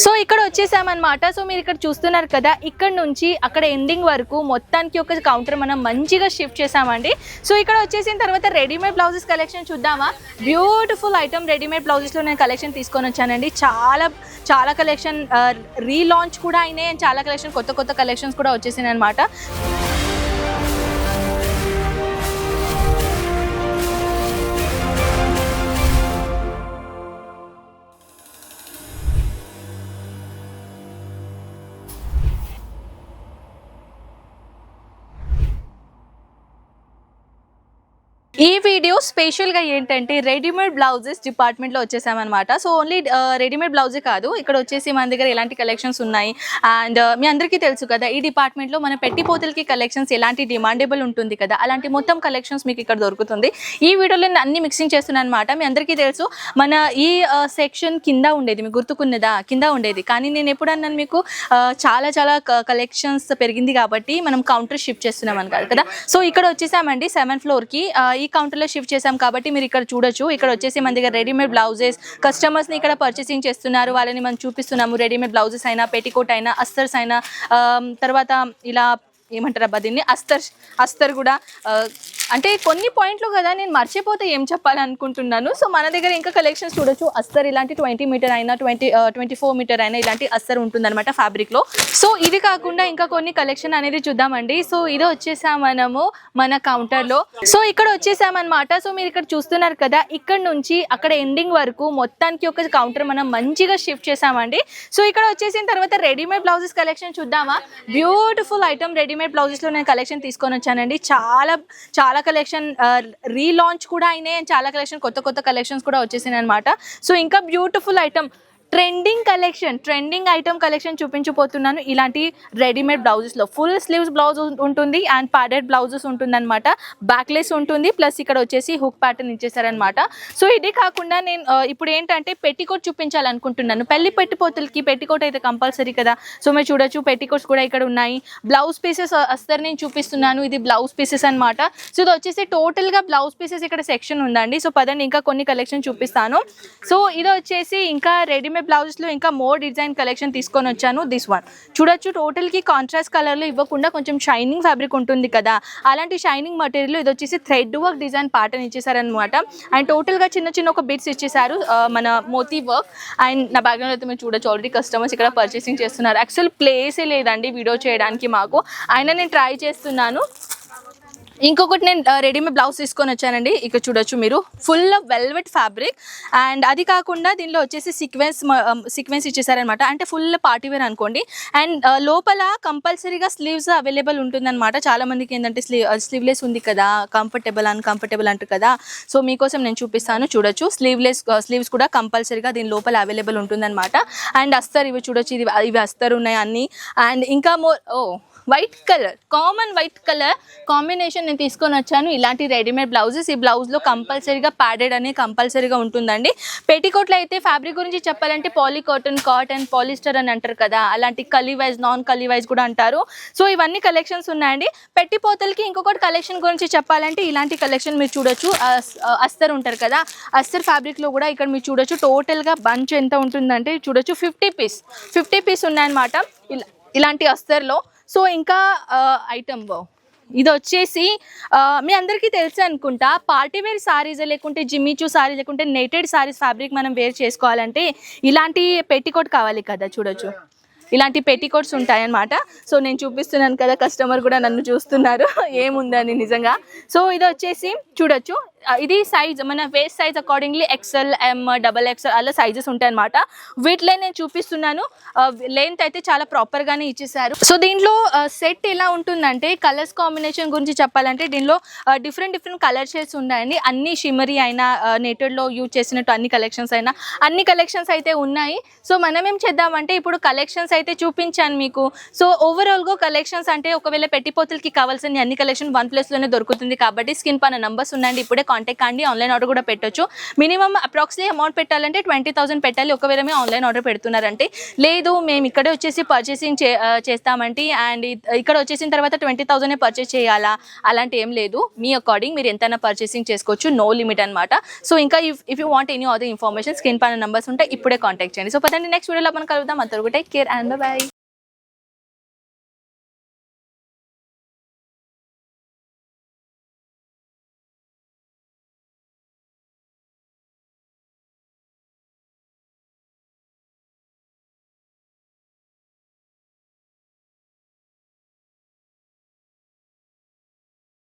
So ఇక్కడ వచ్చేసామన్నమాట. So మీరు ఇక్కడ చూస్తున్నారు కదా, ఇక్కడ నుంచి అక్కడ ఎండింగ్ వరకు మొత్తానికి ఒక కౌంటర్ మనం మంచిగా షిఫ్ట్ చేసామండి. సో ఇక్కడ వచ్చేసిన తర్వాత రెడీమేడ్ బ్లౌజెస్ కలెక్షన్ చూద్దామా. బ్యూటిఫుల్ ఐటమ్ రెడీమేడ్ బ్లౌజెస్లో నేను కలెక్షన్ తీసుకొని వచ్చానండి. చాలా కలెక్షన్ రీలాంచ్ కూడా అయినాయి అండ్ చాలా కలెక్షన్ కొత్త కలెక్షన్స్ కూడా వచ్చేసినాయి అనమాట. ఈ వీడియో స్పెషల్గా ఏంటంటే రెడీమేడ్ బ్లౌజెస్ డిపార్ట్మెంట్లో వచ్చేసామన్నమాట. సో ఓన్లీ రెడీమేడ్ బ్లౌజే కాదు, ఇక్కడ వచ్చేసి మన దగ్గర ఎలాంటి కలెక్షన్స్ ఉన్నాయి అండ్ మీ అందరికీ తెలుసు కదా, ఈ డిపార్ట్మెంట్లో మన పెట్టిపోతలకి కలెక్షన్స్ ఎలాంటి డిమాండబుల్ ఉంటుంది కదా, అలాంటి మొత్తం కలెక్షన్స్ మీకు ఇక్కడ దొరుకుతుంది. ఈ వీడియోలో నేను అన్ని మిక్సింగ్ చేస్తున్నాను అనమాట. మీ అందరికీ తెలుసు మన ఈ సెక్షన్ కింద ఉండేది, మీకు గుర్తుకున్నదా, కింద ఉండేది. కానీ నేను ఎప్పుడన్నాను మీకు చాలా కలెక్షన్స్ పెరిగింది కాబట్టి మనం కౌంటర్ షిఫ్ట్ చేస్తున్నాం అని కదా. సో ఇక్కడ వచ్చేసామండి 7th ఫ్లోర్కి. ఈ కౌంటర్లో షిఫ్ట్ చేసాం కాబట్టి మీరు ఇక్కడ చూడొచ్చు. ఇక్కడ వచ్చేసి మన దగ్గర రెడీమేడ్ బ్లౌజెస్ కస్టమర్స్ని ఇక్కడ పర్చేసింగ్ చేస్తున్నారు, వాళ్ళని మనం చూపిస్తున్నాము. రెడీమేడ్ బ్లౌజెస్ అయినా, పెట్టికోట్ అయినా, అస్తర్స్ అయినా, తర్వాత ఇలా ఏమంటారు అబ్బా దీన్ని, అస్తర్ కూడా. అంటే కొన్ని పాయింట్లు కదా నేను మర్చిపోతే ఏం చెప్పాలనుకుంటున్నాను. సో మన దగ్గర ఇంకా కలెక్షన్స్ చూడొచ్చు. అస్తర్ ఇలాంటి 20 మీటర్ అయినా 24 మీటర్ అయినా ఇలాంటి అస్తర్ ఉంటుందన్నమాట ఫ్యాబ్రిక్లో. సో ఇది కాకుండా ఇంకా కొన్ని కలెక్షన్ అనేది చూద్దామండి. సో ఇది వచ్చేసాం మనము మన కౌంటర్లో. సో ఇక్కడ వచ్చేసామన్నమాట. సో మీరు ఇక్కడ చూస్తున్నారు కదా, ఇక్కడ నుంచి అక్కడ ఎండింగ్ వరకు మొత్తానికి ఒక కౌంటర్ మనం మంచిగా షిఫ్ట్ చేసామండి. సో ఇక్కడ వచ్చేసిన తర్వాత రెడీమేడ్ బ్లౌజెస్ కలెక్షన్ చూద్దామా. బ్యూటిఫుల్ ఐటమ్ రెడీమేడ్ బ్లౌజెస్లో నేను కలెక్షన్ తీసుకొని వచ్చానండి. చాలా కలెక్షన్ రీలాంచ్ కూడా అయినాయి అండ్ చాలా కలెక్షన్ కొత్త కలెక్షన్స్ కూడా వచ్చేసినాయి అనమాట. సో ఇంకా beautiful item trending item collection చూపించబోతున్నాను. ఇలాంటి రెడీమేడ్ బ్లౌజెస్లో ఫుల్ స్లీవ్స్ బ్లౌజ్ ఉంటుంది అండ్ ప్యాడెడ్ బ్లౌజెస్ ఉంటుంది అనమాట. బ్యాక్లెస్ ఉంటుంది, ప్లస్ ఇక్కడ వచ్చేసి హుక్ ప్యాటర్న్ ఇచ్చేసారనమాట. సో ఇది కాకుండా నేను ఇప్పుడు ఏంటంటే పెట్టికోట్ చూపించాలనుకుంటున్నాను. పెళ్లి పెట్టిపోతలకి పెట్టికోట్ అయితే కంపల్సరీ కదా. సో మీరు చూడొచ్చు, పెట్టికోట్స్ కూడా ఇక్కడ ఉన్నాయి. బ్లౌజ్ పీసెస్ అస్తర్ నేను చూపిస్తున్నాను, ఇది బ్లౌజ్ పీసెస్ అనమాట. సో ఇది వచ్చేసి టోటల్గా బ్లౌజ్ పీసెస్ ఇక్కడ సెక్షన్ ఉందండి. సో పదండి ఇంకా కొన్ని కలెక్షన్ చూపిస్తాను. సో ఇది వచ్చేసి ఇంకా రెడీమేడ్ బ్లౌజెస్లో ఇంకా మోర్ డిజైన్ కలెక్షన్ తీసుకొని వచ్చాను. దిస్ వన్ చూడొచ్చు, టోటల్కి కాంట్రాస్ట్ కలర్లో ఇవ్వకుండా కొంచెం షైనింగ్ ఫ్యాబ్రిక్ ఉంటుంది కదా, అలాంటి షైనింగ్ మెటీరియల్. ఇది వచ్చేసి థ్రెడ్ వర్క్ డిజైన్ ప్యాటర్న్ ఇచ్చేసారనమాట. అండ్ టోటల్గా చిన్న ఒక బిట్స్ ఇచ్చేసారు మన మోతీ వర్క్. అండ్ నా బ్యాక్గ్రౌండ్ అయితే మీరు చూడొచ్చు, ఆల్రెడీ కస్టమర్స్ ఇక్కడ పర్చేసింగ్ చేస్తున్నారు. యాక్చువల్ ప్లేసే లేదండి వీడియో చేయడానికి మాకు, అయినా నేను ట్రై చేస్తున్నాను. ఇంకొకటి నేను రెడీమేడ్ బ్లౌజ్ తీసుకొని వచ్చానండి. ఇక్కడ చూడొచ్చు మీరు, ఫుల్ వెల్వెట్ ఫ్యాబ్రిక్ అండ్ అది కాకుండా దీనిలో వచ్చేసి సీక్వెన్స్ ఇచ్చేసారనమాట. అంటే ఫుల్ పార్టీ వేర్ అనుకోండి. అండ్ లోపల కంపల్సరీగా స్లీవ్స్ అవైలబుల్ ఉంటుందన్నమాట. చాలా మందికి ఏంటంటే స్లీవ్లెస్ ఉంది కదా, కంఫర్టబుల్ అన్కంఫర్టబుల్ అంటారు కదా. సో మీకోసం నేను చూపిస్తాను. చూడొచ్చు, స్లీవ్స్ కూడా కంపల్సరీగా దీని లోపల అవైలబుల్ ఉంటుందన్నమాట. అండ్ అస్తర్ ఇవి చూడొచ్చు, ఇవి అస్తర్ ఉన్నాయి అన్నీ. అండ్ ఇంకా white colour, common white colour combination నేను తీసుకొని వచ్చాను. ఇలాంటి రెడీమేడ్ బ్లౌజెస్, ఈ బ్లౌజ్లో కంపల్సరీగా ప్యాడెడ్ అనేది కంపల్సరీగా ఉంటుందండి. పెట్టికోట్లో అయితే ఫ్యాబ్రిక్ గురించి చెప్పాలంటే కాటన్, పాలిస్టర్ అని అంటారు కదా, అలాంటి కలీ వైజ్, నాన్ కలీ వైజ్ కూడా అంటారు. సో ఇవన్నీ కలెక్షన్స్ ఉన్నాయండి. పెట్టిపోతలకి ఇంకొకటి కలెక్షన్ గురించి చెప్పాలంటే ఇలాంటి కలెక్షన్ మీరు చూడొచ్చు. అస్తర్ ఉంటారు కదా, అస్తర్ ఫ్యాబ్రిక్లో కూడా ఇక్కడ మీరు చూడొచ్చు. టోటల్గా బంచ్ ఎంత ఉంటుందంటే చూడొచ్చు, 50 పీస్ ఉన్నాయన్నమాట ఇలాంటి అస్తర్లో. సో ఇంకా ఐటమ్ ఇది వచ్చేసి మీ అందరికీ తెలుసు అనుకుంటా, పార్టీవేర్ సారీస్ లేకుంటే జిమ్మిచూ సారీ లేకుంటే నెటెడ్ సారీస్ ఫ్యాబ్రిక్ మనం వేర్ చేసుకోవాలంటే ఇలాంటి పెట్టికోట్ కావాలి కదా. చూడొచ్చు, ఇలాంటి పెట్టికోట్స్ ఉంటాయన్నమాట. సో నేను చూపిస్తున్నాను కదా, కస్టమర్ కూడా నన్ను చూస్తున్నారు ఏముందని నిజంగా. సో ఇది వచ్చేసి చూడొచ్చు, ఇది సైజ్ మన waste size accordingly XL, M, XXL అలా సైజెస్ ఉంటాయన్నమాట. వీటిలో నేను చూపిస్తున్నాను. లెంత్ అయితే చాలా ప్రాపర్గానే ఇచ్చేసారు. సో దీంట్లో సెట్ ఎలా ఉంటుందంటే, కలర్స్ కాంబినేషన్ గురించి చెప్పాలంటే దీనిలో డిఫరెంట్ కలర్ షేడ్స్ ఉన్నాయండి. అన్ని షిమరీ అయినా, నెటెడ్లో యూజ్ చేసినట్టు అన్ని కలెక్షన్స్ అయితే ఉన్నాయి. సో మనం ఏం చేద్దామంటే ఇప్పుడు కలెక్షన్స్ అయితే చూపించాను మీకు. సో ఓవరాల్గా కలెక్షన్స్ అంటే ఒకవేళ పెట్టిపోతలకి కావాల్సిన అన్ని కలెక్షన్ వన్ ప్లేస్లోనే దొరుకుతుంది కాబట్టి స్క్రీన్ పైన నంబర్స్ ఉన్నాయండి, ఇప్పుడే కాంటాక్ట్ కండి, ఆన్లైన్ ఆర్డర్ కూడా పెట్టొచ్చు. మినిమం అప్రాక్సిమేట్లీ అమౌంట్ పెట్టాలంటే 20,000 పెట్టాలి ఒకవేళ మేము ఆన్లైన్ ఆర్డర్ పెడుతున్నారంటే. లేదు మేము ఇక్కడే వచ్చేసి పర్చేసింగ్ చేస్తామంటే అండ్ ఇక్కడ వచ్చేసిన తర్వాత 20,000 పర్చేస్ చేయాలా అలాంటి ఏం లేదు. మీ అకార్డింగ్ మీరు ఎంతైనా పర్చేసింగ్ చేసుకోవచ్చు, నో లిమిట్ అనమాట. సో ఇంకా if you want any other information screen పైన నెంబర్స్ ఉంటాయి, ఇప్పుడే కాంటాక్ట్ చేయండి. సో పదండి నెక్స్ట్ వీడియోలో మనం కలుద్దాం. అంతవరకు టేక్ కేర్ అండ్ బై.